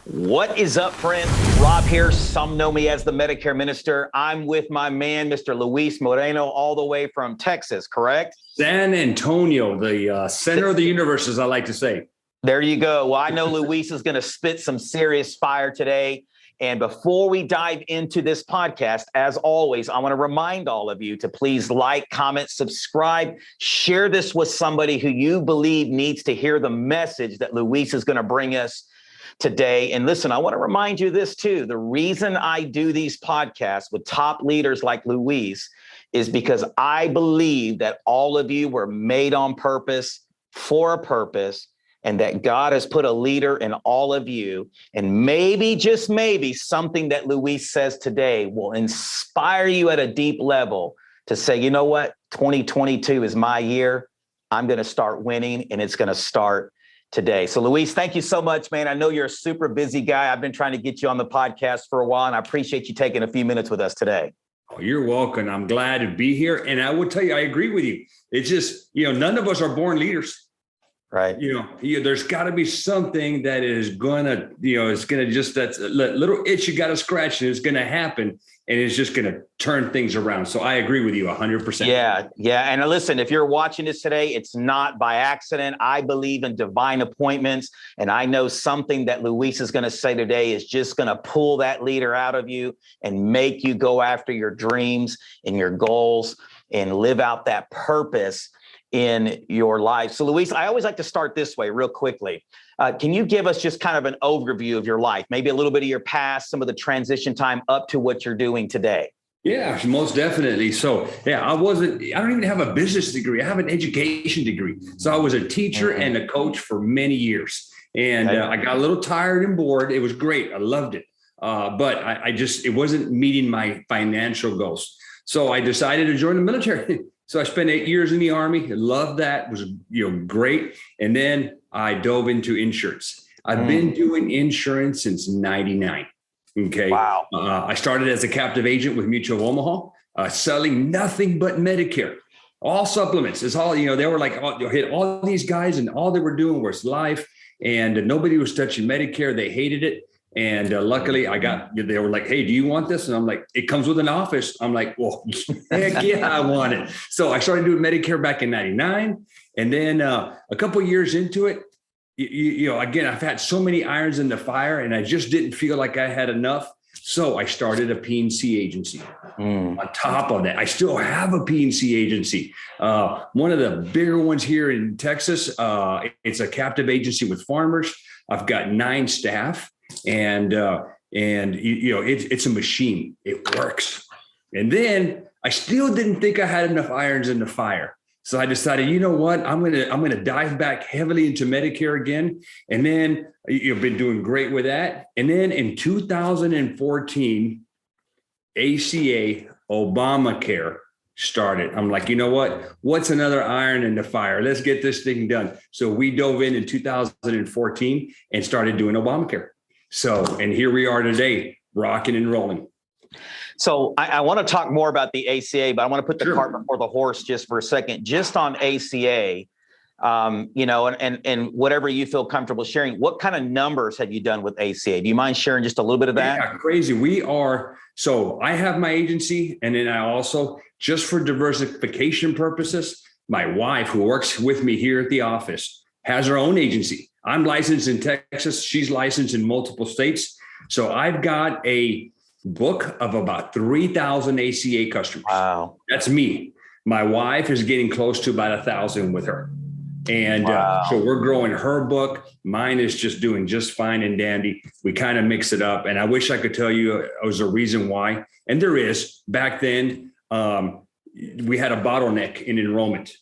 What is up, friends? Rob here. Some know me as the Medicare Minister. I'm with my man, Mr. Luis Moreno, all the way from Texas, correct? San Antonio, the center of the universe, as I like to say. There you go. Well, I know Luis is going to spit some serious fire today. And before we dive into this podcast, as always, I want to remind all of you to please like, comment, subscribe, share this with somebody who you believe needs to hear the message that Luis is going to bring us today. And listen, I want to remind you this too. The reason I do these podcasts with top leaders like Luis is because I believe that all of you were made on purpose for a purpose, and that God has put a leader in all of you. And maybe, just maybe, something that Luis says today will inspire you at a deep level to say, you know what, 2022 is my year. I'm going to start winning, and it's going to start today. So Luis, thank you so much, man. I know you're a super busy guy. I've been trying to get you on the podcast for a while, and I appreciate you taking a few minutes with us today. Oh, you're welcome. I'm glad to be here. And I will tell you, I agree with you. It's just, none of us are born leaders. Right. There's got to be something that is going to, it's going to just, that's a little itch you got to scratch, and it's going to happen, and it's just going to turn things around. So I agree with you 100%. Yeah. And listen, if you're watching this today, it's not by accident. I believe in divine appointments, and I know something that Luis is going to say today is just going to pull that leader out of you and make you go after your dreams and your goals and live out that purpose in your life. So Luis, I always like to start this way real quickly. Can you give us just kind of an overview of your life, maybe a little bit of your past, some of the transition time up to what you're doing today? Yeah, most definitely. So I don't even have a business degree. I have an education degree. So I was a teacher and a coach for many years. And I got a little tired and bored. It was great. I loved it. But it wasn't meeting my financial goals. So I decided to join the military. So I spent 8 years in the Army. I loved that. It was, great. And then I dove into insurance. I've been doing insurance since 99. Okay. Wow. I started as a captive agent with Mutual of Omaha, selling nothing but Medicare, all supplements. It's all, they were like, hit all these guys, and all they were doing was life, and nobody was touching Medicare. They hated it. And luckily they were like, hey, do you want this? And I'm like, it comes with an office. I'm like, well, heck yeah, I want it. So I started doing Medicare back in 99. And then a couple of years into it, again, I've had so many irons in the fire, and I just didn't feel like I had enough. So I started a P&C agency. On top of that, I still have a P&C agency. One of the bigger ones here in Texas. It's a captive agency with farmers. I've got 9 staff. And it's a machine. It works. And then I still didn't think I had enough irons in the fire. So I decided, you know what, I'm gonna dive back heavily into Medicare again. And then you've been doing great with that. And then in 2014, ACA, Obamacare started. I'm like, you know what? What's another iron in the fire? Let's get this thing done. So we dove in 2014 and started doing Obamacare. So, and here we are today, rocking and rolling. So I want to talk more about the ACA, but I want to put the cart before the horse just for a second, just on ACA, and whatever you feel comfortable sharing. What kind of numbers have you done with ACA? Do you mind sharing just a little bit of that? Yeah, crazy. So I have my agency, and then I also, just for diversification purposes, my wife, who works with me here at the office, has her own agency. I'm licensed in Texas. She's licensed in multiple states. So I've got a book of about 3,000 ACA customers. Wow. That's me. My wife is getting close to about 1,000 with her. And so we're growing her book. Mine is just doing just fine and dandy. We kind of mix it up. And I wish I could tell you it was a reason why. And there is. Back then, we had a bottleneck in enrollment.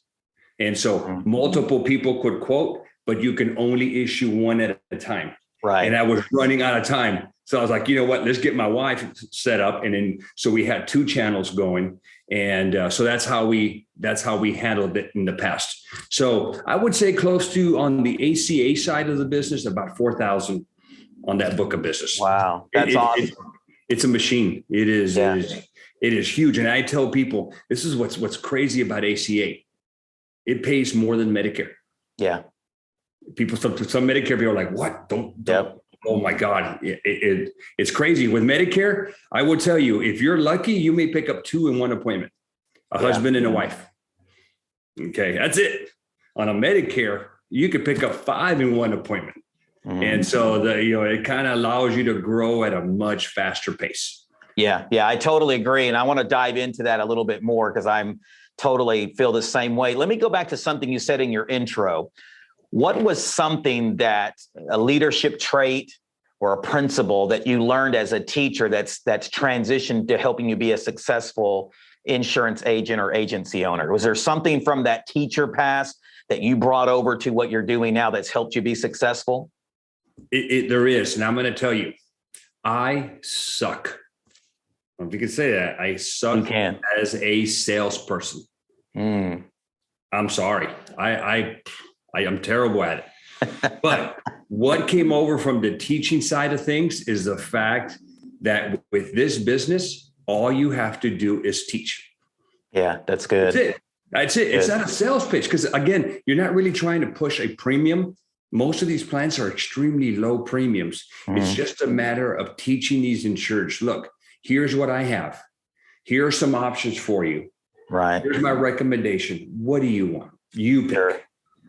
And so multiple people could quote, but you can only issue one at a time. Right. And I was running out of time. So I was like, you know what, let's get my wife set up. And then, so we had 2 channels going. And so that's how we handled it in the past. So I would say close to, on the ACA side of the business, about 4,000 on that book of business. Wow. That's awesome. It's a machine. It is. Yeah. It is huge. And I tell people, this is what's crazy about ACA. It pays more than Medicare. Yeah. Some Medicare people are like, what? Don't. Yep. Oh my God. It's crazy. With Medicare, I will tell you, if you're lucky, you may pick up 2 in one appointment, a husband and a wife. Okay. That's it. On a Medicare, you could pick up 5 in one appointment. Mm-hmm. And so it kind of allows you to grow at a much faster pace. Yeah. I totally agree. And I want to dive into that a little bit more because I'm totally feel the same way. Let me go back to something you said in your intro. What was something that a leadership trait or a principle that you learned as a teacher that's transitioned to helping you be a successful insurance agent or agency owner? Was there something from that teacher past that you brought over to what you're doing now that's helped you be successful? There is. And I'm going to tell you, I suck. If you can say that, I suck as a salesperson. I'm sorry. I'm terrible at it. But what came over from the teaching side of things is the fact that with this business, all you have to do is teach. Yeah, that's good. That's it. It's not a sales pitch because, again, you're not really trying to push a premium. Most of these plans are extremely low premiums. It's just a matter of teaching these insureds, look, here's what I have. Here are some options for you. Right. Here's my recommendation. What do you want? You pick. Sure.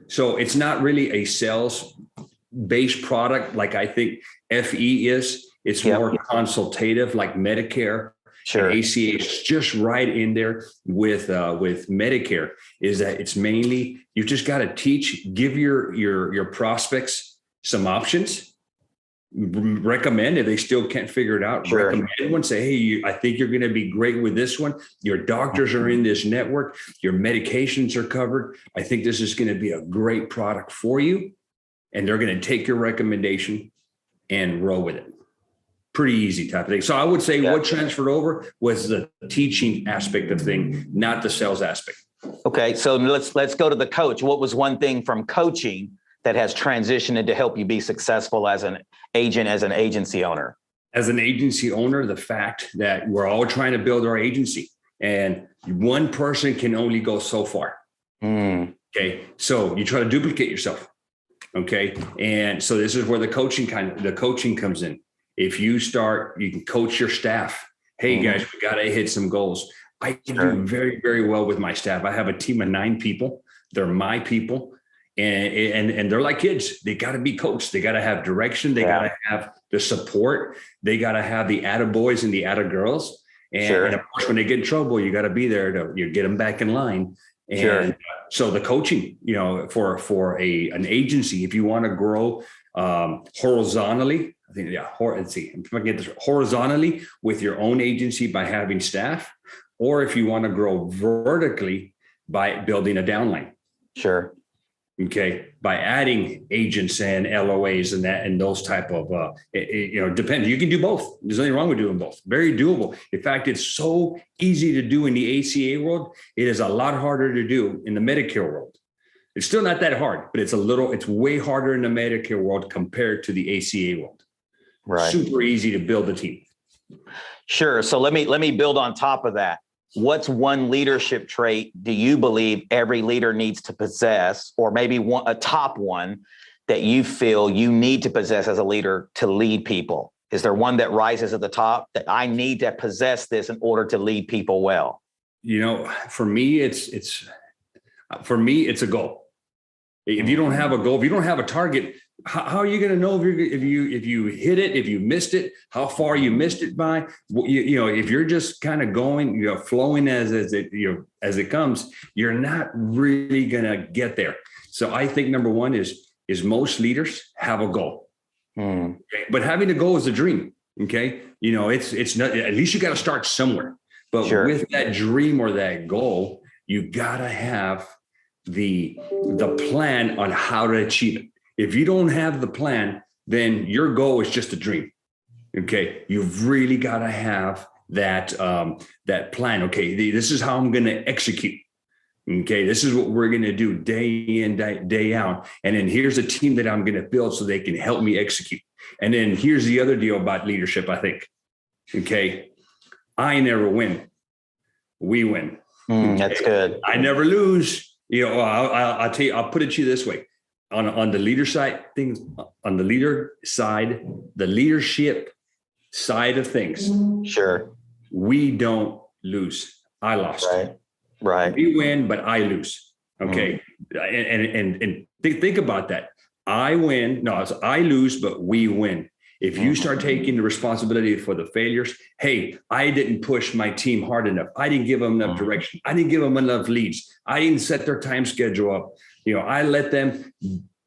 So it's not really a sales-based product like I think FE is. It's more consultative like Medicare. Sure. And ACA is just right in there with Medicare, is that it's mainly, you just got to teach, give your prospects some options, recommend if they still can't figure it out, recommend one, say, hey, I think you're going to be great with this one. Your doctors are in this network. Your medications are covered. I think this is going to be a great product for you. And they're going to take your recommendation and roll with it. Pretty easy type of thing. So I would say what transferred over was the teaching aspect of thing, not the sales aspect. Okay. So let's go to the coach. What was one thing from coaching that has transitioned to help you be successful as an agent, as an agency owner? As an agency owner, the fact that we're all trying to build our agency and one person can only go so far. Okay. So you try to duplicate yourself. Okay. And so this is where the coaching comes in. If you can coach your staff. Hey guys, we got to hit some goals. I do very, very well with my staff. I have a team of 9 people. They're my people. And they're like kids. They got to be coached. They got to have direction. They got to have the support. They got to have the attaboys and the attagirls. And of course, when they get in trouble, you got to be there to get them back in line. And so the coaching, for an agency, if you want to grow horizontally, horizontally with your own agency by having staff, or if you want to grow vertically by building a downline. Sure. Okay. By adding agents and LOAs and those type of, depends. You can do both. There's nothing wrong with doing both. Very doable. In fact, it's so easy to do in the ACA world. It is a lot harder to do in the Medicare world. It's still not that hard, but it's way harder in the Medicare world compared to the ACA world. Right. Super easy to build a team. Sure. So let me build on top of that. What's one leadership trait do you believe every leader needs to possess, or maybe a top one that you feel you need to possess as a leader to lead people? Is there one that rises at the top that I need to possess this in order to lead people well? For me, it's a goal. If you don't have a goal, if you don't have a target, how are you going to know if you hit it, if you missed it, how far you missed it by? If you're just kind of going, flowing as it comes, you're not really going to get there. So I think number one is most leaders have a goal, okay? But having a goal is a dream. Okay, it's not. At least you got to start somewhere. But with that dream or that goal, you got to have the plan on how to achieve it. If you don't have the plan, then your goal is just a dream. Okay. You've really got to have that plan. Okay. This is how I'm going to execute. Okay. This is what we're going to do day in, day out. And then here's a team that I'm going to build so they can help me execute. And then here's the other deal about leadership, I think. Okay. I never win. we win. That's good. I never lose. I'll tell you, I'll put it to you this way. On the leader side, things on the leader side, the leadership side of things. Sure. We don't lose. I lost. Right. We win, but I lose. Okay. And think about that. I win. No, I lose, but we win. If you start taking the responsibility for the failures, hey, I didn't push my team hard enough. I didn't give them enough direction. I didn't give them enough leads. I didn't set their time schedule up. I let them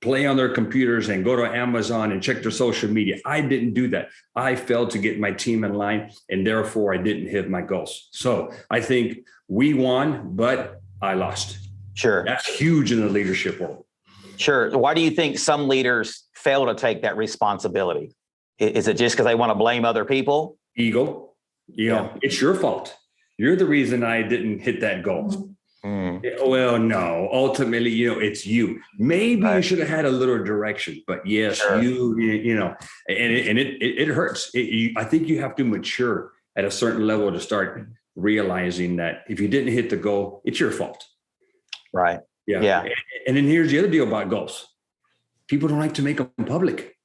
play on their computers and go to Amazon and check their social media. I didn't do that. I failed to get my team in line, and therefore I didn't hit my goals. So I think we won, but I lost. Sure. That's huge in the leadership world. Sure. Why do you think some leaders fail to take that responsibility? Is it just because they want to blame other people? Ego. It's your fault. You're the reason I didn't hit that goal. Well, no, ultimately, it's you. Maybe you should have had a little direction, but yes, sure. And it hurts. I think you have to mature at a certain level to start realizing that if you didn't hit the goal, it's your fault. Right. Yeah. And then here's the other deal about goals. People don't like to make them public.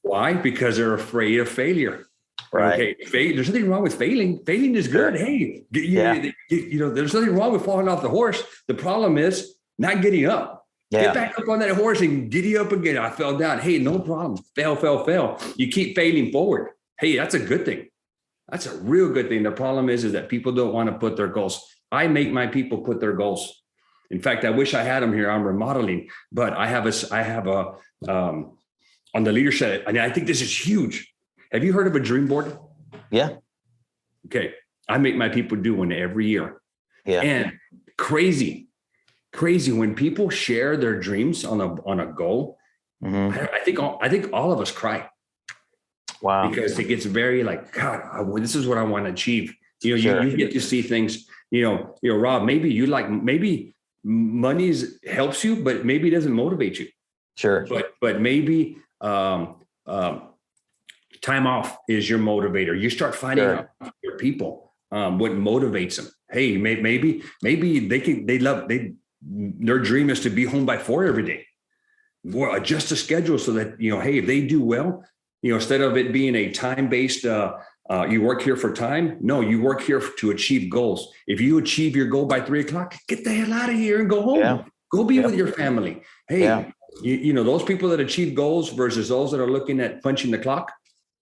Why? Because they're afraid of failure. Right. Okay. There's nothing wrong with failing. Failing is good. Sure. Hey, there's nothing wrong with falling off the horse. The problem is not getting up. Yeah. Get back up on that horse and giddy up again. I fell down. Hey, no problem. Fail. You keep failing forward. Hey, that's a good thing. That's a real good thing. The problem is that people don't want to put their goals. I make my people put their goals. In fact, I wish I had them here. I'm remodeling, but I have a on the leadership. And I think this is huge. Have you heard of a dream board? Yeah. Okay. I make my people do one every year. Yeah. And crazy when people share their dreams on a goal. I think all of us cry. Wow. Because it gets very like, God, this is what I want to achieve. You get to see things, Rob, maybe money helps you, but maybe it doesn't motivate you. Sure. But maybe, time off is your motivator. You start finding out your people, what motivates them. Hey, maybe their dream is to be home by 4 every day. Or adjust the schedule so that, hey, if they do well, instead of it being a time-based, you work here for time. No, you work here to achieve goals. If you achieve your goal by 3:00, get the hell out of here and go home. Yeah. Go be with your family. Hey, those people that achieve goals versus those that are looking at punching the clock,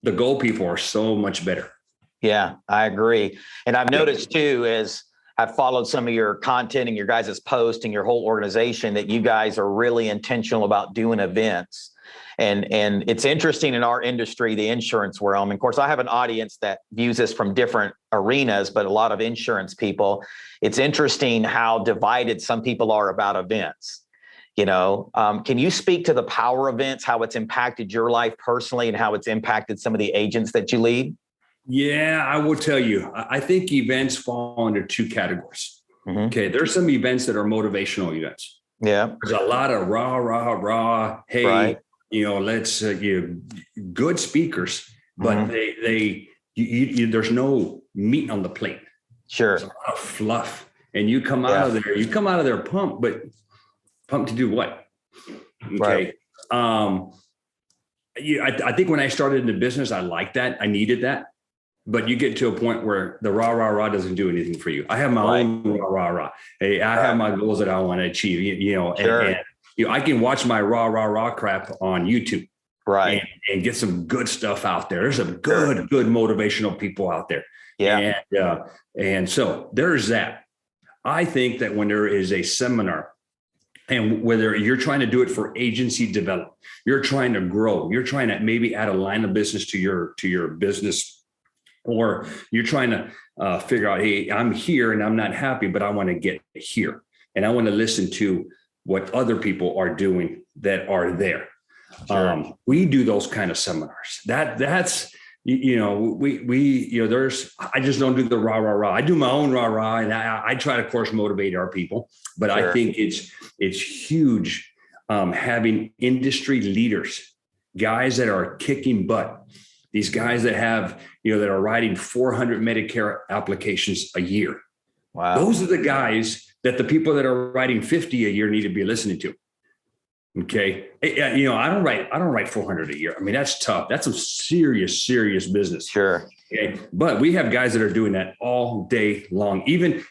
the goal people are so much better. Yeah, I agree. And I've noticed too, as I've followed some of your content and your guys' posts and your whole organization, that you guys are really intentional about doing events. And it's interesting in our industry, the insurance realm. And of course, I have an audience that views this from different arenas, but a lot of insurance people. It's interesting how divided some people are about events. Can you speak to the power of events, how it's impacted your life personally and how it's impacted some of the agents that you lead? Yeah, I will tell you. I think events fall under 2 categories. Okay, there's some events that are motivational events. Yeah, there's a lot of rah. Hey, let's good speakers, but there's no meat on the plate. Sure, there's a lot of fluff, and you come out of there pumped, but pumped to do what? Okay. Right. I think when I started in the business, I liked that. I needed that. But you get to a point where the rah doesn't do anything for you. I have my own rah. Hey, I have my goals that I want to achieve, and I can watch my rah crap on YouTube. Right. And get some good stuff out there. There's some good motivational people out there. Yeah. And so there's that. I think that when there is a seminar, and whether you're trying to do it for agency development, you're trying to grow, you're trying to maybe add a line of business to your business, or you're trying to figure out, hey, I'm here and I'm not happy, but I want to get here. And I want to listen to what other people are doing that are there. Sure. We do those kind of seminars. That's, I just don't do the rah. I do my own rah, and I try to, of course, motivate our people. But sure. I think it's huge having industry leaders, guys that are kicking butt. these guys that have, that are writing 400 Medicare applications a year. Wow. Those are the guys that the people that are writing 50 a year need to be listening to. Okay. I don't write 400 a year. I mean, that's tough. That's some serious business. Sure. Okay. But we have guys that are doing that all day long,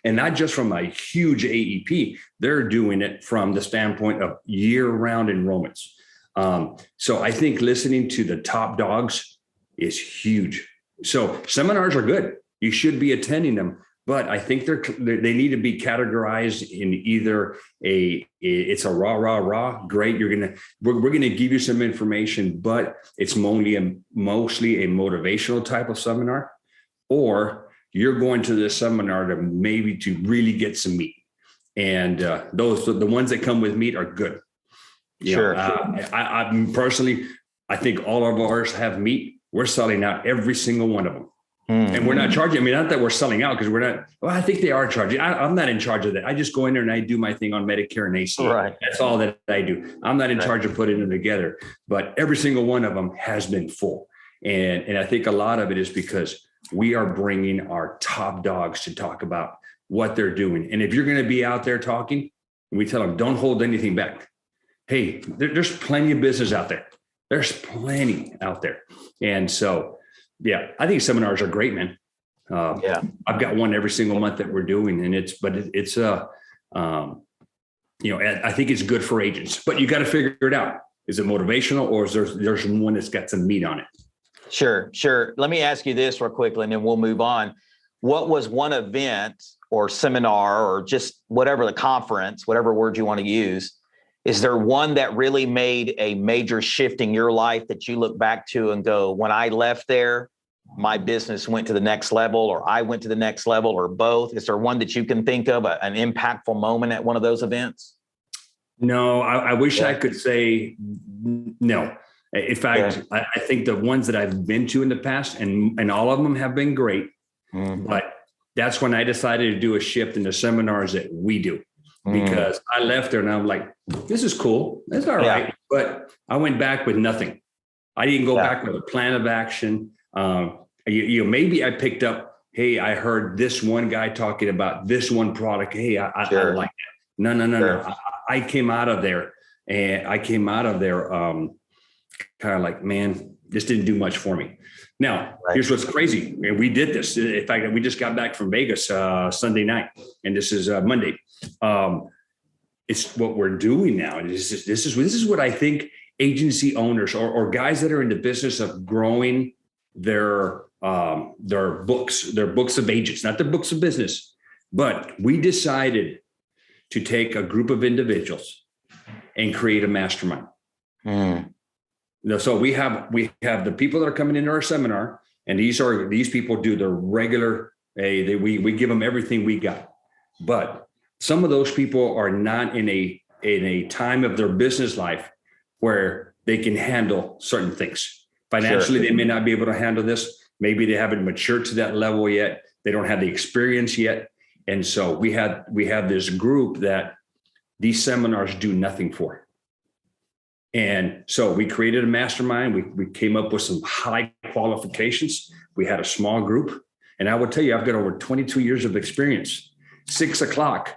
and not just from a huge AEP, they're doing it from the standpoint of year-round enrollments. So I think listening to the top dogs is huge. So seminars are good. You should be attending them, but I think they need to be categorized in either it's a rah, great. We're going to give you some information, but it's mostly a motivational type of seminar, or you're going to this seminar to really get some meat. And the ones that come with meat are good. Sure. I personally, I think all of ours have meat. We're selling out every single one of them. And we're not charging. I mean, not that we're selling out, because we're not. Well, I think they are charging. I'm not in charge of that. I just go in there and I do my thing on Medicare and ACA. Right. That's all that I do. I'm not in charge of putting them together. But every single one of them has been full. And I think a lot of it is because we are bringing our top dogs to talk about what they're doing. And if you're going to be out there talking, we tell them, don't hold anything back. Hey, there's plenty of business out there. There's plenty out there. And so, yeah, I think seminars are great, man. I've got one every single month that we're doing, and I think it's good for agents, but you got to figure it out. Is it motivational, or is there's one that's got some meat on it? Sure. Let me ask you this real quickly, and then we'll move on. What was one event or seminar or just whatever, the conference, whatever word you want to use, is there one that really made a major shift in your life that you look back to and go, when I left there, my business went to the next level, or I went to the next level, or both? Is there one that you can think of, an impactful moment at one of those events? No, I wish I could say no. In fact, I think the ones that I've been to in the past, and all of them have been great, but that's when I decided to do a shift in the seminars that we do. Because I left there and I'm like, this is cool. That's all right. But I went back with nothing. I didn't go back with a plan of action. Maybe I picked up, hey, I heard this one guy talking about this one product. Hey, I like that. No. I came out of there kind of like, man, this didn't do much for me. Now, here's what's crazy. We did this. In fact, we just got back from Vegas Sunday night, and this is Monday. It's what we're doing now. This is what I think agency owners or guys that are in the business of growing their books of agents, not their books of business, but we decided to take a group of individuals and create a mastermind. So we have the people that are coming into our seminar, and these people do the regular. We give them everything we got, but some of those people are not in a time of their business life where they can handle certain things. Financially, They may not be able to handle this. Maybe they haven't matured to that level yet. They don't have the experience yet. And so we have this group that these seminars do nothing for. And so we created a mastermind. We came up with some high qualifications. We had a small group. And I will tell you, I've got over 22 years of experience. 6 o'clock.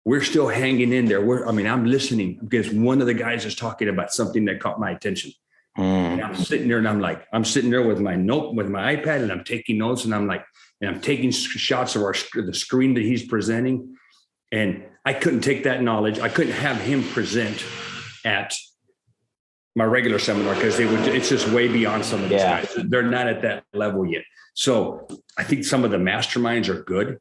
We're still hanging in there. I'm listening because one of the guys is talking about something that caught my attention. And I'm sitting there I'm sitting there with my iPad, and I'm taking notes, and I'm taking shots of the screen that he's presenting. And I couldn't take that knowledge. I couldn't have him present at my regular seminar because it's just way beyond some of these guys. They're not at that level yet. So I think some of the masterminds are good.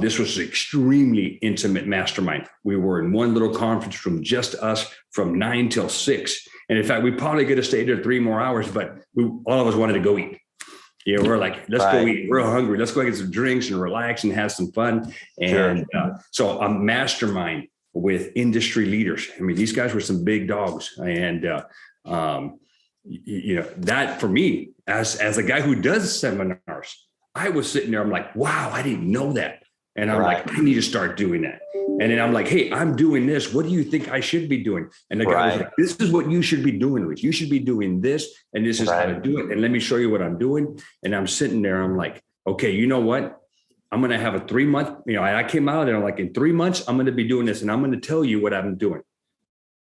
This was an extremely intimate mastermind. We were in one little conference room, just us, from 9 till 6. And in fact, we probably could have stayed there 3 more hours, but all of us wanted to go eat. We're like, let's go eat. We're hungry. Let's go get some drinks and relax and have some fun. And so a mastermind with industry leaders. I mean, these guys were some big dogs. And, that for me, as a guy who does seminars, I was sitting there, I'm like, wow, I didn't know that. And I'm Right. like, I need to start doing that. And then I'm like, hey, I'm doing this. What do you think I should be doing? And the guy was like, this is what you should be doing, Luis. You should be doing this. And this is how to do it. And let me show you what I'm doing. And I'm sitting there. I'm like, okay, you know what? I'm going to have a 3-month, I came out there like in 3 months, I'm going to be doing this and I'm going to tell you what I'm doing.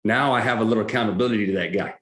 Now I have a little accountability to that guy.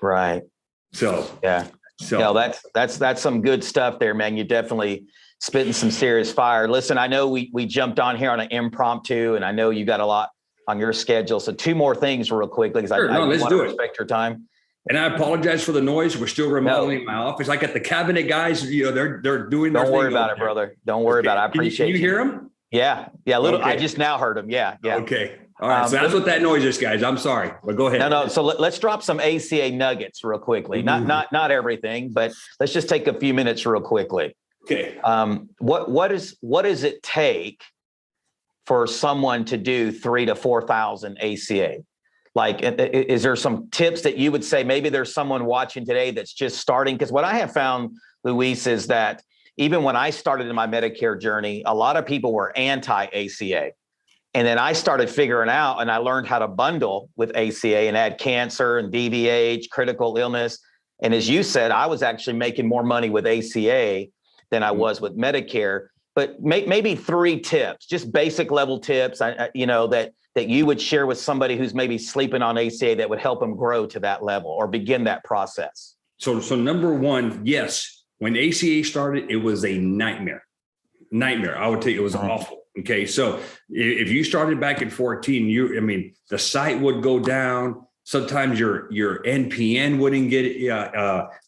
Right. So, yeah. So no, that's some good stuff there, man. You definitely spitting some serious fire. Listen, I know we jumped on here on an impromptu, and I know you got a lot on your schedule. So 2 more things real quickly, because I want to respect your time. And I apologize for the noise. We're still remodeling my office. I got the cabinet guys, they're doing their thing. Don't worry about it, brother. Don't worry about it. I appreciate you. Can you hear them? Yeah. Yeah. A little. Okay. I just now heard them. Yeah. Yeah. Okay. All right. So that's what that noise is, guys. I'm sorry, but go ahead. No. So let's drop some ACA nuggets real quickly. Not everything, but let's just take a few minutes real quickly. Okay. What does it take for someone to do 3,000 to 4,000 ACA? Like, is there some tips that you would say? Maybe there's someone watching today that's just starting. Because what I have found, Luis, is that even when I started in my Medicare journey, a lot of people were anti-ACA. And then I started figuring out, and I learned how to bundle with ACA and add cancer and DVH, critical illness. And as you said, I was actually making more money with ACA than I was with Medicare. But maybe 3 tips, just basic level tips, that you would share with somebody who's maybe sleeping on ACA that would help them grow to that level or begin that process. So number 1, yes, when ACA started, it was a nightmare. I would tell you, it was awful. Okay. So if you started back in 14, the site would go down. Sometimes your NPN wouldn't get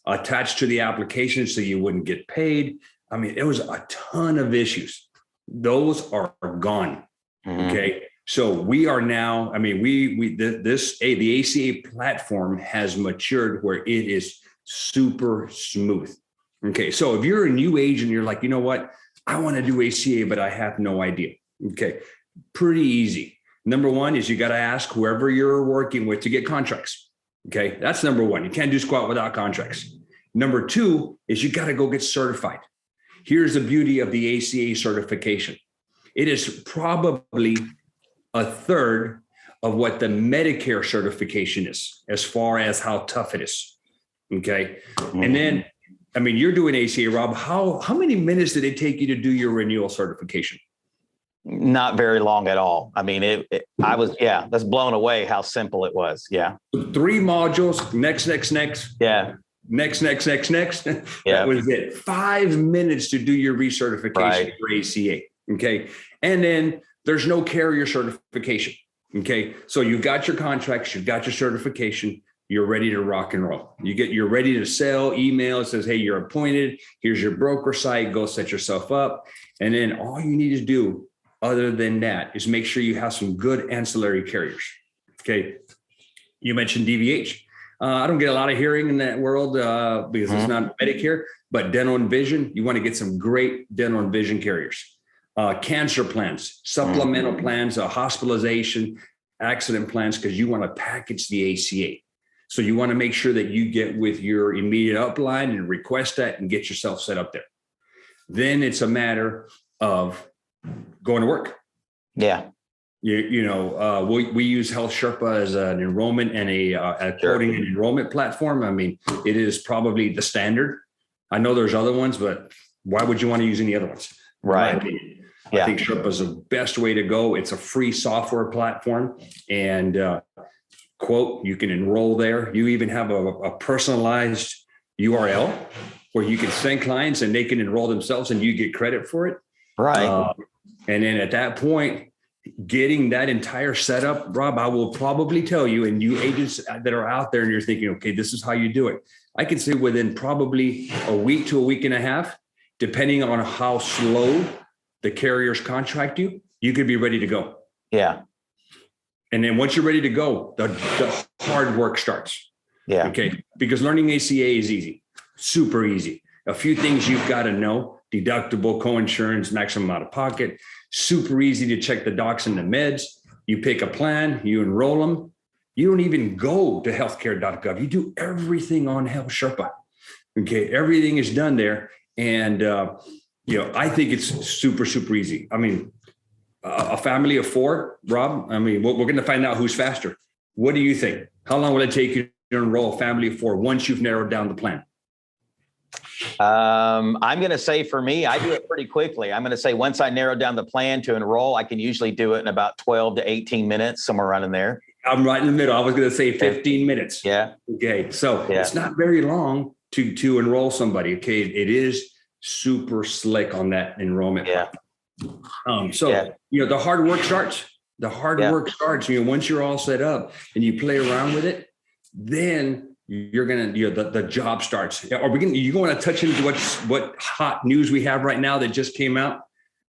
attached to the application, so you wouldn't get paid. It was a ton of issues. Those are gone. Okay. So we are now, the ACA platform has matured where it is super smooth. Okay. So if you're a new agent, you're like, you know what? I want to do ACA, but I have no idea. Okay. Pretty easy. Number 1 is you got to ask whoever you're working with to get contracts. Okay. That's number 1. You can't do squat without contracts. Number 2 is you got to go get certified. Here's the beauty of the ACA certification. It is probably a third of what the Medicare certification is, as far as how tough it is. Okay. And then, you're doing ACA, Rob. How many minutes did it take you to do your renewal certification? Not very long at all. That's blown away how simple it was. Yeah. 3 modules, next. Yeah. Next. Yeah. That was it. 5 minutes to do your recertification for ACA. Okay. And then there's no carrier certification. Okay. So you got your contracts, you got your certification, you're ready to rock and roll. You're ready to sell. Email says, hey, you're appointed. Here's your broker site. Go set yourself up. And then all you need to do other than that is make sure you have some good ancillary carriers. Okay. You mentioned DVH. I don't get a lot of hearing in that world because it's not Medicare, but dental and vision, you want to get some great dental and vision carriers. Cancer plans, supplemental plans, hospitalization, accident plans, because you want to package the ACA. So you want to make sure that you get with your immediate upline and request that and get yourself set up there. Then it's a matter of going to work. Yeah. We use Health Sherpa as an enrollment and a coding and enrollment platform. It is probably the standard. I know there's other ones, but why would you want to use any other ones? Right. I think Sherpa is the best way to go. It's a free software platform, and quote, you can enroll there. You even have a personalized URL where you can send clients and they can enroll themselves and you get credit for it. Right. And then at that point, getting that entire setup, Rob, I will probably tell you, and you agents that are out there and you're thinking, okay, this is how you do it. I can say within probably a week to a week and a half, depending on how slow the carriers contract you, you could be ready to go. Yeah. And then once you're ready to go, the hard work starts. Yeah. Okay. Because learning ACA is easy, super easy. A few things you've got to know: deductible, coinsurance, maximum out of pocket. Super easy to check the docs and the meds. You pick a plan, you enroll them. You don't even go to healthcare.gov. You do everything on Health Sherpa. Okay. Everything is done there. And I think it's super, super easy. I mean, a family of 4, Rob, I mean, we're going to find out who's faster. What do you think? How long will it take you to enroll a family of 4 once you've narrowed down the plan? I'm going to say for me, I do it pretty quickly. I'm going to say once I narrow down the plan to enroll, I can usually do it in about 12 to 18 minutes, somewhere around in there. I'm right in the middle. I was going to say 15 minutes. Yeah. Okay. So it's not very long to enroll somebody. Okay. It is super slick on that enrollment. Yeah. The hard work starts. The hard work starts. Once you're all set up and you play around with it, then you're gonna. The job starts. You want to touch into what hot news we have right now that just came out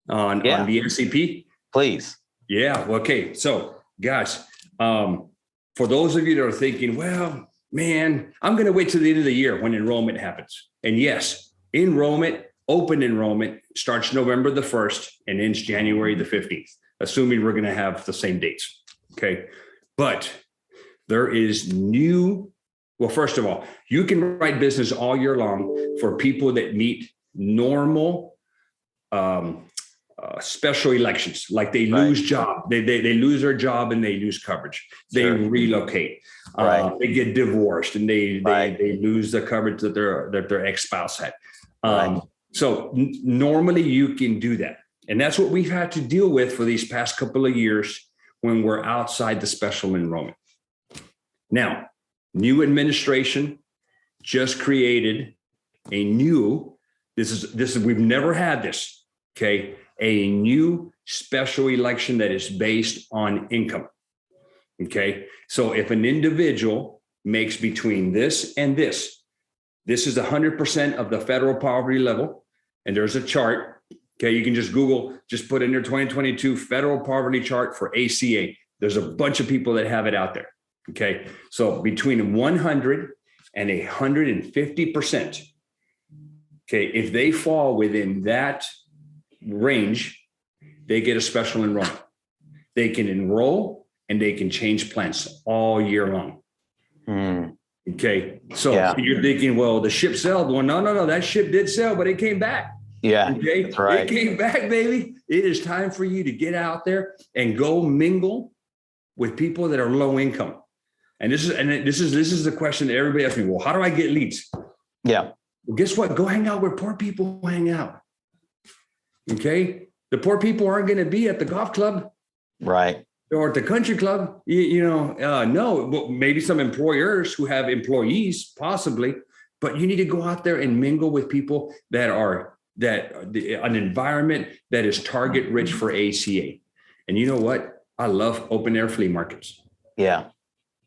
on the ACA? Please. Yeah. Okay. So, guys, for those of you that are thinking, well, man, I'm going to wait till the end of the year when enrollment happens. And yes, open enrollment starts November the 1st and ends January the 15th, assuming we're going to have the same dates. Okay. But there is well, first of all, you can write business all year long for people that meet normal, special elections, like they lose job, they lose their job and they lose coverage. They relocate, they get divorced, and they lose the coverage that their ex-spouse had. So normally you can do that. And that's what we've had to deal with for these past couple of years when we're outside the special enrollment. Now, new administration just created we've never had this, okay? A new special election that is based on income. Okay. So if an individual makes between this and this is 100% of the federal poverty level. And there's a chart. Okay. You can just Google, just put in your 2022 federal poverty chart for ACA. There's a bunch of people that have it out there. Okay. So between 100 and 150%. Okay. If they fall within that range, they get a special enrollment. They can enroll and they can change plans all year long. Okay. So you're thinking, well, the ship sailed. Well, no. That ship did sail, but it came back. Yeah. Okay. That's right. It came back, baby. It is time for you to get out there and go mingle with people that are low income. And this is the question that everybody asks me. Well, how do I get leads? Yeah. Well, guess what? Go hang out where poor people hang out. Okay. The poor people aren't going to be at the golf club. Right. Or at the country club. No, well, maybe some employers who have employees, possibly, but you need to go out there and mingle with people an environment that is target rich for ACA. And you know what? I love open air flea markets. Yeah.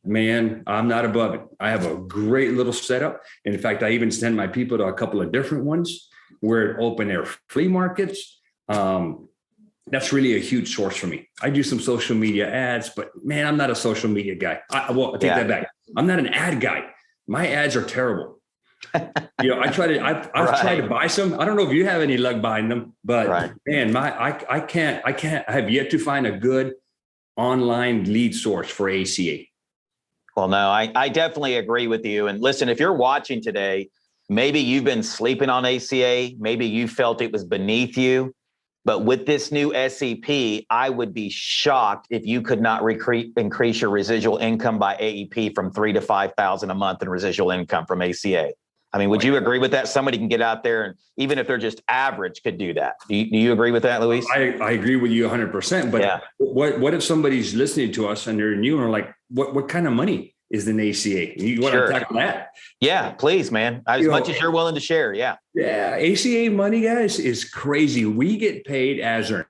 Man, I'm not above it. I have a great little setup. And in fact, I even send my people to a couple of different ones. We're at open air flea markets. That's really a huge source for me. I do some social media ads, but man, I'm not a social media guy. I take that back. I'm not an ad guy. My ads are terrible. I've tried to buy some. I don't know if you have any luck buying them, but man, I have yet to find a good online lead source for ACA. Well, no, I definitely agree with you. And listen, if you're watching today, maybe you've been sleeping on ACA. Maybe you felt it was beneath you. But with this new SEP, I would be shocked if you could not increase your residual income by AEP from $3,000 to $5,000 a month in residual income from ACA. I mean, would you agree with that? Somebody can get out there and even if they're just average could do that. Do you agree with that, Luis? I agree with you 100%. But what if somebody's listening to us and they're new and are like, what kind of money is in ACA? You want to tackle that? Yeah, please, man. As much as you're willing to share. Yeah. Yeah. ACA money, guys, is crazy. We get paid as earned.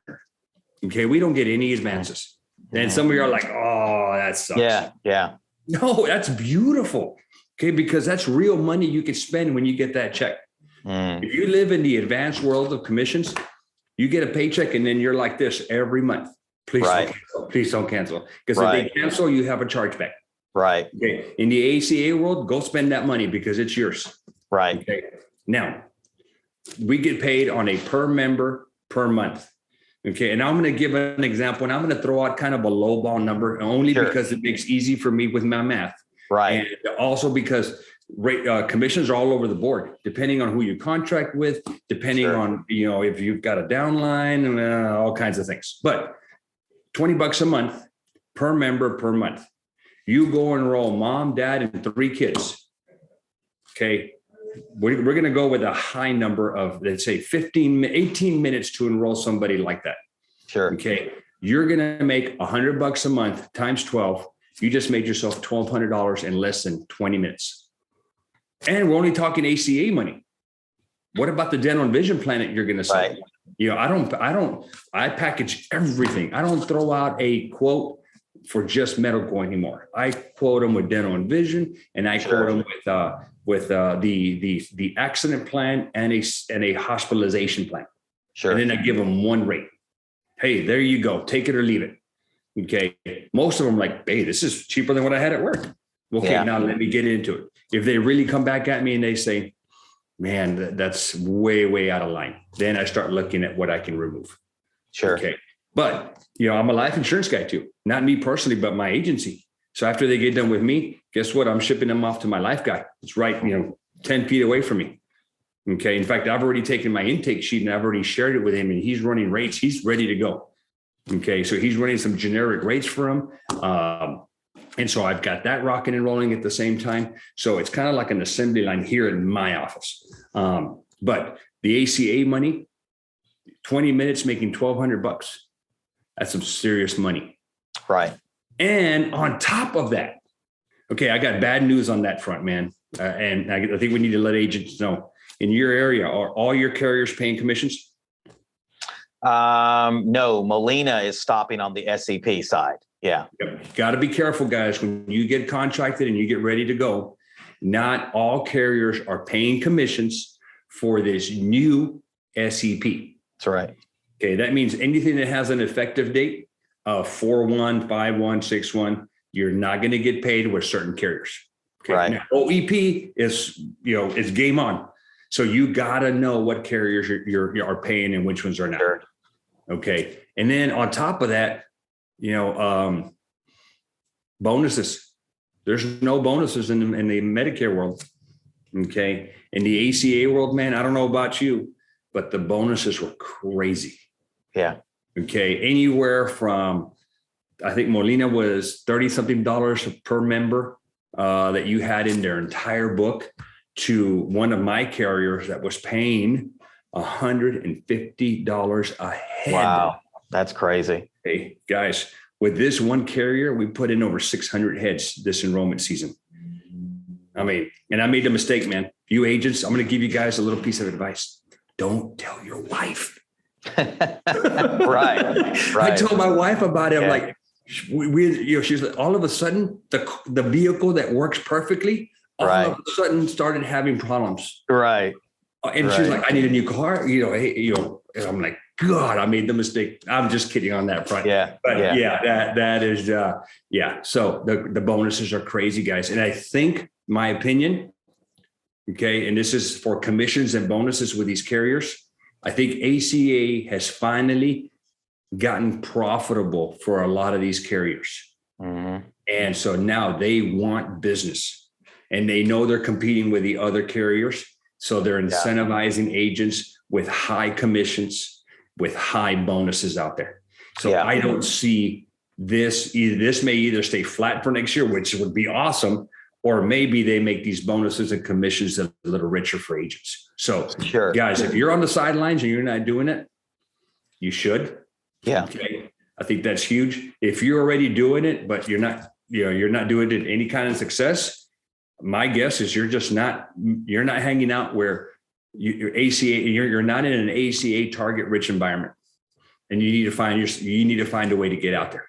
Okay. We don't get any advances. And some of you are like, oh, that sucks. Yeah. Yeah. No, that's beautiful. Okay. Because that's real money you can spend when you get that check. If you live in the advanced world of commissions, you get a paycheck and then you're like this every month. Please don't cancel. Please don't cancel. Because if they cancel, you have a chargeback. Right. Okay. In the ACA world, go spend that money because it's yours. Right. Okay. Now, we get paid on a per member per month. Okay. And I'm going to give an example, and I'm going to throw out kind of a lowball number only because it makes easy for me with my math. Right. And also because commissions are all over the board, depending on who you contract with, depending on, if you've got a downline and all kinds of things. But $20 a month per member per month. You go enroll mom, dad, and 3 kids. Okay. We're going to go with a high number of, let's say 18 minutes to enroll somebody like that. Sure. Okay. You're going to make $100 a month times 12. You just made yourself $1,200 in less than 20 minutes. And we're only talking ACA money. What about the dental and vision plan that you're going to sell? Right. I package everything. I don't throw out a quote for just medical anymore. I quote them with dental and vision, and I quote them with the accident plan and a hospitalization plan. Sure. And then I give them one rate. Hey, there you go. Take it or leave it. Okay. Most of them like, hey, this is cheaper than what I had at work. Okay, now let me get into it. If they really come back at me and they say, man, that's way, way out of line, then I start looking at what I can remove. Sure. Okay. But, I'm a life insurance guy too. Not me personally, but my agency. So after they get done with me, guess what? I'm shipping them off to my life guy. It's right, 10 feet away from me. Okay. In fact, I've already taken my intake sheet and I've already shared it with him, and he's running rates. He's ready to go. Okay. So he's running some generic rates for him. And so I've got that rocking and rolling at the same time. So it's kind of like an assembly line here in my office. But the ACA money, 20 minutes making $1,200. That's some serious money. Right. And on top of that, okay, I got bad news on that front, man. And I think we need to let agents know. In your area, are all your carriers paying commissions? No, Molina is stopping on the SEP side. Yeah. Got to be careful, guys. When you get contracted and you get ready to go, not all carriers are paying commissions for this new SEP. That's right. Okay. That means anything that has an effective date of 4/1, 5/1, 6/1, you're not going to get paid with certain carriers. Okay. Right. Now, OEP is, it's game on. So you got to know what carriers you're paying and which ones are not. Sure. Okay. And then on top of that, bonuses. There's no bonuses in the Medicare world. Okay. In the ACA world, man, I don't know about you, but the bonuses were crazy. Yeah. Okay. Anywhere from, I think Molina was $30-something per member that you had in their entire book, to one of my carriers that was paying $150 a head. Wow. That's crazy. Hey, guys, with this one carrier, we put in over 600 heads this enrollment season. And I made the mistake, man. You agents, I'm going to give you guys a little piece of advice. Don't tell your wife. Right. I told my wife about it. I'm like, she's like, all of a sudden, the vehicle that works perfectly, all of a sudden started having problems. Right. And she's like, I need a new car. And I'm like, God, I made the mistake. I'm just kidding on that front. Yeah. But that is, So the bonuses are crazy, guys. And I think, my opinion, okay, and this is for commissions and bonuses with these carriers, I think ACA has finally gotten profitable for a lot of these carriers. Mm-hmm. And so now they want business, and they know they're competing with the other carriers. So they're incentivizing agents with high commissions, with high bonuses out there. So I don't see this. This may either stay flat for next year, which would be awesome, or maybe they make these bonuses and commissions a little richer for agents. So guys, if you're on the sidelines and you're not doing it, you should. Yeah. Okay. I think that's huge. If you're already doing it, but you're not doing it any kind of success, my guess is you're not hanging out where you're not in an ACA target rich environment, and you need to find a way to get out there.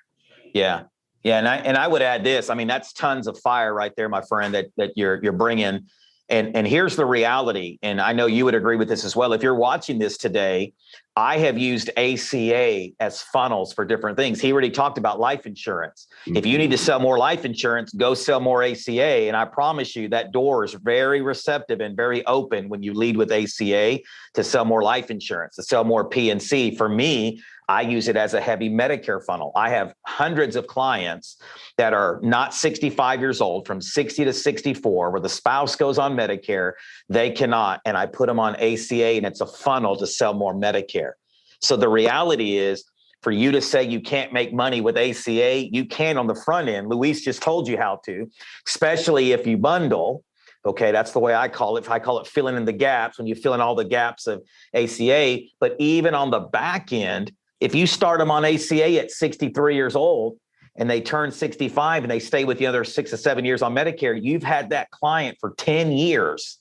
Yeah. Yeah. And I would add this, that's tons of fire right there, my friend, that you're bringing. And here's the reality. And I know you would agree with this as well. If you're watching this today, I have used ACA as funnels for different things. He already talked about life insurance. If you need to sell more life insurance, go sell more ACA. And I promise you that door is very receptive and very open when you lead with ACA to sell more life insurance, to sell more PNC. For me, I use it as a heavy Medicare funnel. I have hundreds of clients that are not 65 years old, from 60 to 64, where the spouse goes on Medicare, they cannot, and I put them on ACA, and it's a funnel to sell more Medicare. So the reality is, for you to say you can't make money with ACA, you can on the front end. Luis just told you how to, especially if you bundle. Okay, that's the way I call it. I call it filling in the gaps, when you fill in all the gaps of ACA. But even on the back end, if you start them on ACA at 63 years old and they turn 65 and they stay with you another 6 or 7 years on Medicare, you've had that client for 10 years.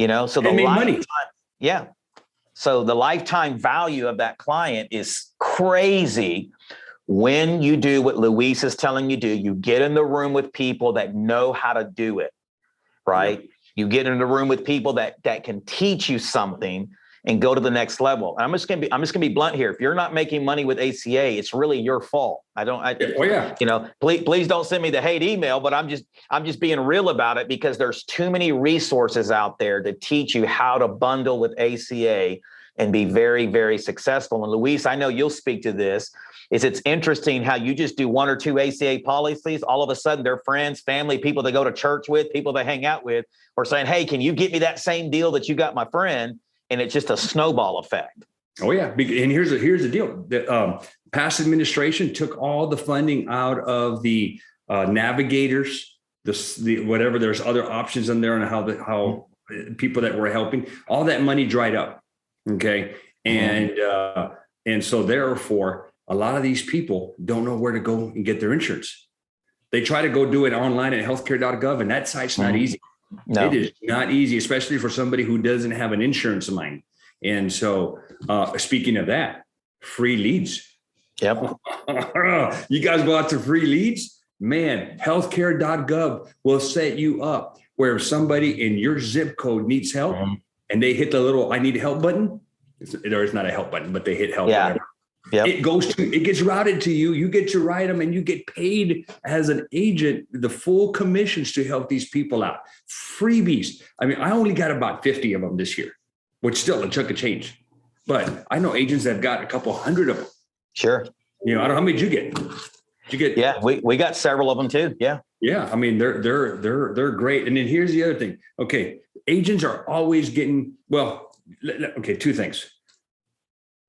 So the lifetime, yeah. So the lifetime value of that client is crazy when you do what Luis is telling you to do. You get in the room with people that know how to do it, right? Yep. You get in the room with people that can teach you something and go to the next level. And I'm just gonna be blunt here. If you're not making money with ACA, it's really your fault. Please don't send me the hate email, but I'm just being real about it, because there's too many resources out there to teach you how to bundle with ACA and be very, very successful. And Luis, I know you'll speak to this. It's interesting how you just do 1 or 2 ACA policies. All of a sudden, their friends, family, people they go to church with, people they hang out with, are saying, "Hey, can you get me that same deal that you got my friend?" And it's just a snowball effect. Oh yeah, and here's the deal: the past administration took all the funding out of the navigators, the whatever. There's other options in there, and how people that were helping, all that money dried up. Okay, and so therefore, a lot of these people don't know where to go and get their insurance. They try to go do it online at healthcare.gov, and that site's not easy. No. It is not easy, especially for somebody who doesn't have an insurance mind. And so, speaking of that, free leads. Yep. You guys go out to free leads, man, healthcare.gov will set you up where if somebody in your zip code needs help and they hit the little "I need help" button, there's not a help button, but they hit help. Yeah. Yep. It gets routed to you. You get to write them, and you get paid as an agent the full commissions to help these people out. Freebies. I mean, I only got about 50 of them this year, which still a chunk of change. But I know agents that have got a couple hundred of them. Sure. I don't know how many did you get. Did you get? Yeah, we got several of them too. Yeah. Yeah. I mean, they're great. And then here's the other thing. Okay, agents are always getting two things.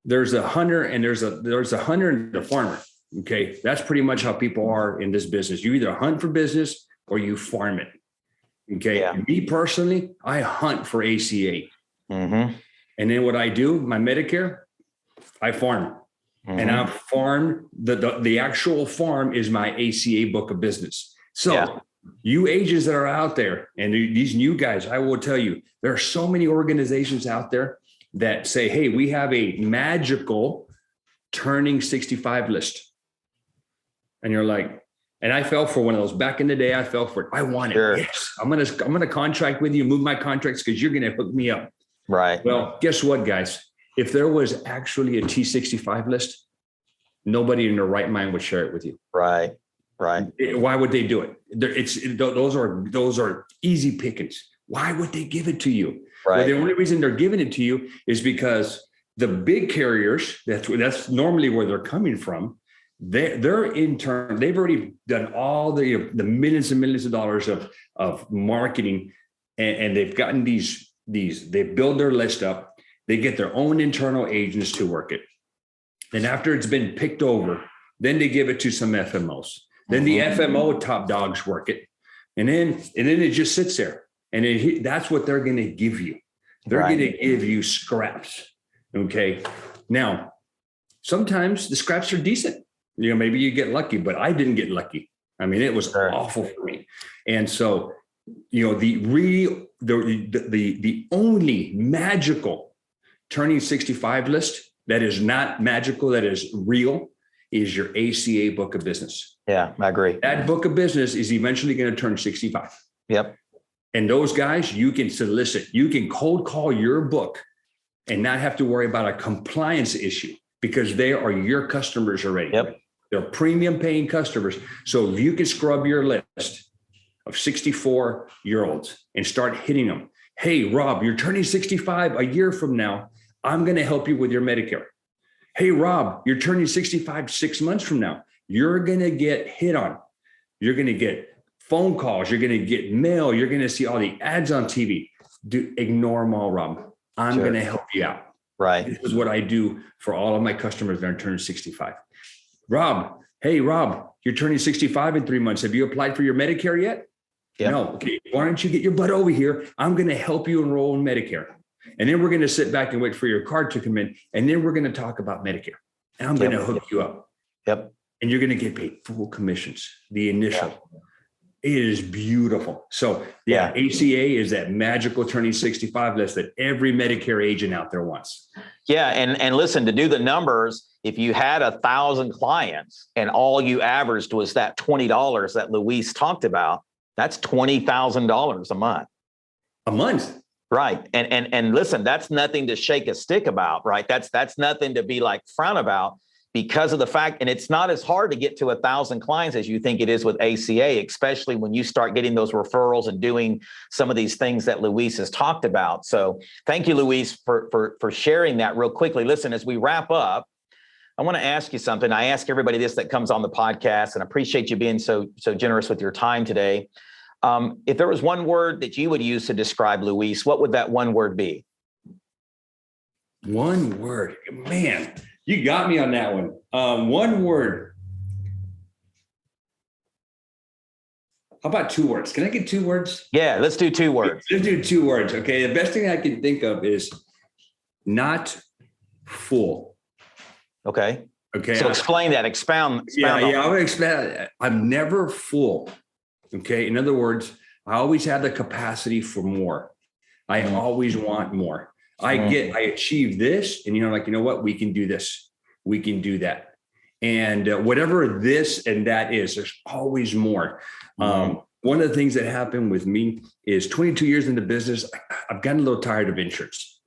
There's a hunter and there's a hunter and a farmer. Okay. That's pretty much how people are in this business. You either hunt for business or you farm it. Okay. Yeah. Me personally, I hunt for ACA. And then what I do, my Medicare, I farm. And I farm the actual farm is my ACA book of business. So you agents that are out there and these new guys, I will tell you, there are so many organizations out there that say, "Hey, we have a magical turning 65 list." And you're like, and I fell for one of those back in the day. I fell for it. I want it. Sure. Yes. I'm going to contract with you, move my contracts because you're going to hook me up. Right. Well, guess what, guys? If there was actually a T65 list, nobody in their right mind would share it with you. Right. Why would they do it? Those are easy pickings. Why would they give it to you? Right. Well, the only reason they're giving it to you is because the big carriers, that's normally where they're coming from. They're in turn, they've already done all the millions and millions of dollars of marketing, and they've gotten these, they build their list up. They get their own internal agents to work it. And after it's been picked over, then they give it to some FMOs. Then the FMO top dogs work it. And then it just sits there. And that's what they're going to give you. They're going to give you scraps. Okay. Now, sometimes the scraps are decent. Maybe you get lucky, but I didn't get lucky. I mean, it was awful for me. And so, the only magical turning 65 list that is not magical, that is real, is your ACA book of business. Yeah, I agree. That book of business is eventually going to turn 65. Yep. And those guys, you can solicit, you can cold call your book and not have to worry about a compliance issue because they are your customers already. Yep. They're premium paying customers. So if you can scrub your list of 64-year-olds and start hitting them. Hey, Rob, you're turning 65 a year from now. I'm going to help you with your Medicare. Hey, Rob, you're turning 65 6 months from now. You're going to get hit on. You're going to get phone calls. You're going to get mail. You're going to see all the ads on TV. Ignore them all, Rob. I'm going to help you out. Right. This is what I do for all of my customers that are turning 65. Rob, hey, Rob, you're turning 65 in 3 months. Have you applied for your Medicare yet? Yep. No. Okay. Why don't you get your butt over here? I'm going to help you enroll in Medicare. And then we're going to sit back and wait for your card to come in. And then we're going to talk about Medicare. And I'm going to hook you up. Yep. And you're going to get paid full commissions, the initial. It is beautiful. So ACA is that magical turning 65 list that every Medicare agent out there wants. Yeah. And listen, to do the numbers, if you had 1,000 clients and all you averaged was that $20 that Luis talked about, that's $20,000 a month. A month. Right. And listen, that's nothing to shake a stick about, right? That's nothing to be like frown about, because of the fact, and it's not as hard to get to 1,000 clients as you think it is with ACA, especially when you start getting those referrals and doing some of these things that Luis has talked about. So thank you, Luis, for sharing that real quickly. Listen, as we wrap up, I want to ask you something. I ask everybody this that comes on the podcast, and I appreciate you being so generous with your time today. If there was one word that you would use to describe Luis, what would that one word be? One word, man, you got me on that one. One word. How about 2 words? Can I get 2 words? Yeah, let's do 2 words. Let's do 2 words. Okay. The best thing I can think of is not full. Okay. Okay. So explain that. Expound. Yeah. I'm going to expand. I'm never full. Okay. In other words, I always have the capacity for more. I always want more. I achieve this, and you know what? We can do this. We can do that. And whatever this and that is, there's always more. One of the things that happened with me is 22 years in the business. I've gotten a little tired of insurance,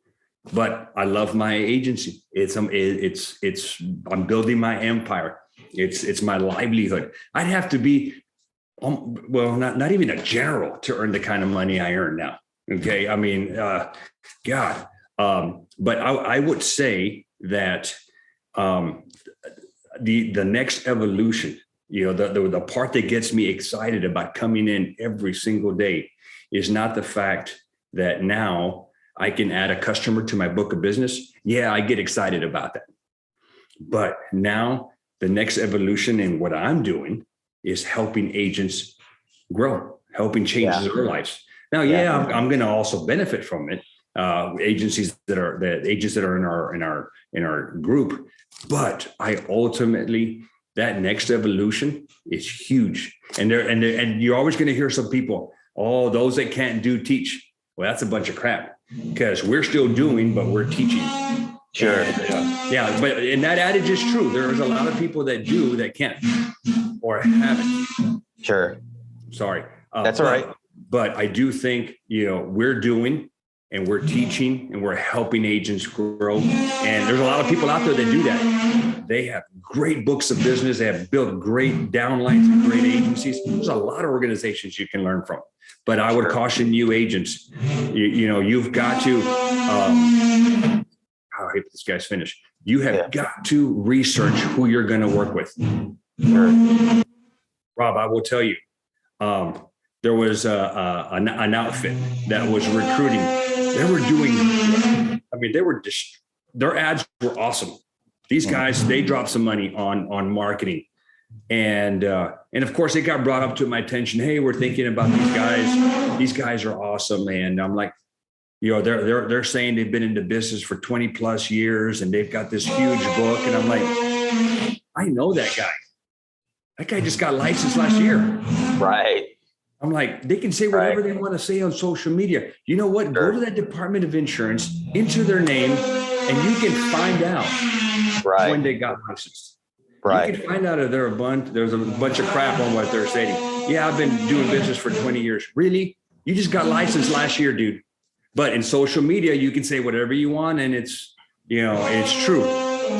but I love my agency. I'm building my empire. It's my livelihood. I'd have to be, not even a general to earn the kind of money I earn now. Okay. I mean, God. But I would say that the next evolution, the part that gets me excited about coming in every single day is not the fact that now I can add a customer to my book of business. Yeah, I get excited about that. But now the next evolution in what I'm doing is helping agents grow, helping change their lives. Now, I'm going to also benefit from it. Agents that are in our group, but I ultimately, that next evolution is huge. And you're always going to hear some people, oh, those that can't do teach. Well, that's a bunch of crap, because we're still doing, but we're teaching. Sure. And that adage is true. There's a lot of people that do that can't or haven't. Sure. Sorry. That's all right. But I do think, we're doing, and we're teaching, and we're helping agents grow. And there's a lot of people out there that do that. They have great books of business. They have built great downlines and great agencies. There's a lot of organizations you can learn from. But I would caution you agents, you've got to, I hope this guy's finished. You have got to research who you're going to work with. Sure. Rob, I will tell you, there was an outfit that was recruiting. They were doing, their ads were awesome. These guys, they dropped some money on marketing. And of course, it got brought up to my attention. Hey, we're thinking about these guys. These guys are awesome. And I'm like, they're saying they've been in the business for 20 plus years and they've got this huge book. And I'm like, I know that guy. That guy just got licensed last year. Right. I'm like, they can say whatever they want to say on social media. You know what? Sure. Go to that Department of Insurance, enter their name, and you can find out when they got licensed. Right. You can find out if there's a bunch of crap on what they're saying. Yeah, I've been doing business for 20 years. Really? You just got licensed last year, dude. But in social media, you can say whatever you want, and it's true.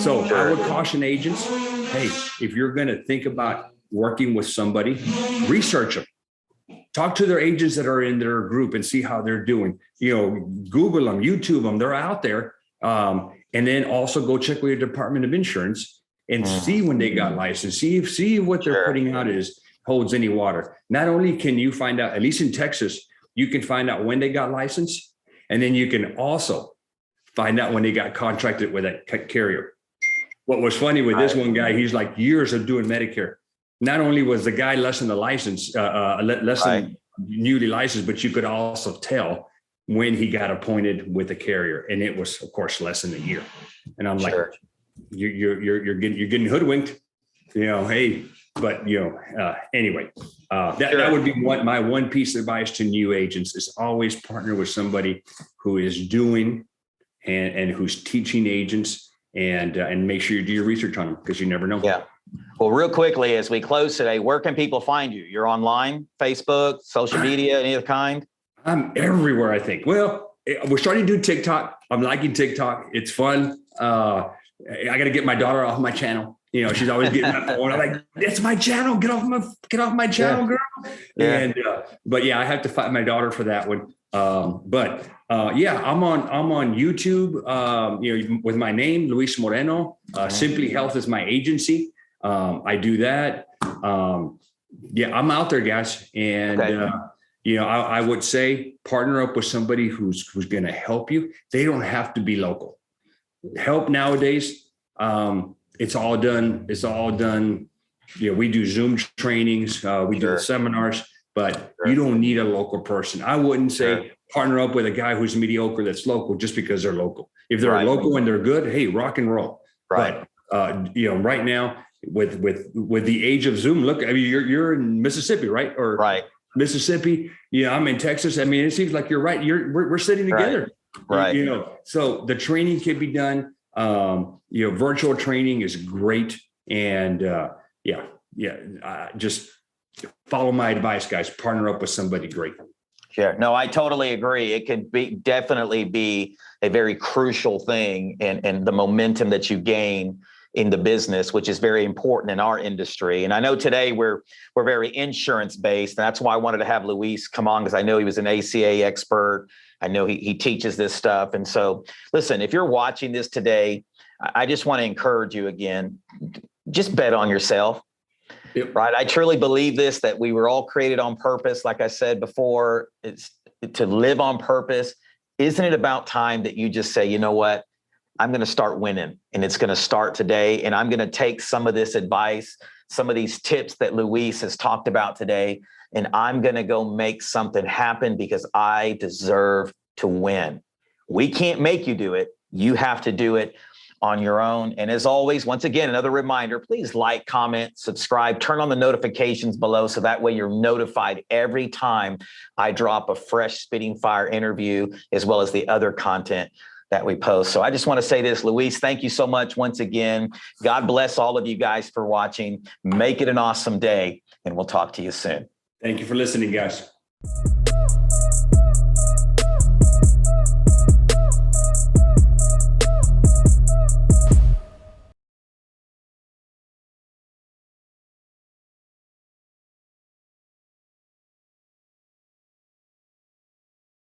So I would caution agents, hey, if you're going to think about working with somebody, research them. Talk to their agents that are in their group and see how they're doing. Google them, YouTube them. They're out there. And then also go check with your Department of Insurance and see when they got licensed. See what they're putting out holds any water. Not only can you find out, at least in Texas, you can find out when they got licensed, and then you can also find out when they got contracted with a carrier. What was funny with this one guy, he's like years of doing Medicare. Not only was the guy less than than newly licensed, but you could also tell when he got appointed with a carrier, and it was, of course, less than a year. And I'm like, you're getting hoodwinked, Hey, but anyway, that would be my one piece of advice to new agents is always partner with somebody who is doing and who's teaching agents, and make sure you do your research on them, because you never know. Yeah. Well, real quickly, as we close today, where can people find you? You're online, Facebook, social media, any of the kind? I'm everywhere, I think. Well, we're starting to do TikTok. I'm liking TikTok. It's fun. I got to get my daughter off my channel. She's always getting my phone. I'm like, it's my channel. Get off my channel, girl. Yeah. And but yeah, I have to fight my daughter for that one. Yeah, I'm on YouTube. With my name, Luis Moreno. Simply Health is my agency. I do that. I'm out there, guys, and I would say partner up with somebody who's going to help you. They don't have to be local. Help nowadays. It's all done. We do Zoom trainings. We do seminars, but you don't need a local person. I wouldn't say partner up with a guy who's mediocre that's local just because they're local. If they're local and they're good, hey, rock and roll. Right. But right now with the age of Zoom, look, I mean, you're in Mississippi, right? Or Mississippi. I'm in Texas. I mean, it seems like you're right. We're sitting together. Right. So the training can be done. Virtual training is great. And just follow my advice, guys. Partner up with somebody great. Sure. No, I totally agree. It could definitely be a very crucial thing, and the momentum that you gain in the business, which is very important in our industry. And I know today we're very insurance based. And that's why I wanted to have Luis come on, because I know he was an ACA expert. I know he teaches this stuff. And so, listen, if you're watching this today, I just want to encourage you again, just bet on yourself. Yep. Right. I truly believe this, that we were all created on purpose. Like I said before, it's to live on purpose. Isn't it about time that you just say, you know what, I'm going to start winning, and it's going to start today. And I'm going to take some of this advice, some of these tips that Luis has talked about today, and I'm going to go make something happen because I deserve to win. We can't make you do it. You have to do it on your own. And as always, once again, another reminder, please like, comment, subscribe, turn on the notifications below, so that way you're notified every time I drop a fresh Spitting Fire interview, as well as the other content that we post. So I just want to say this, Luis, thank you so much once again. God bless all of you guys for watching. Make it an awesome day, and we'll talk to you soon. Thank you for listening, guys.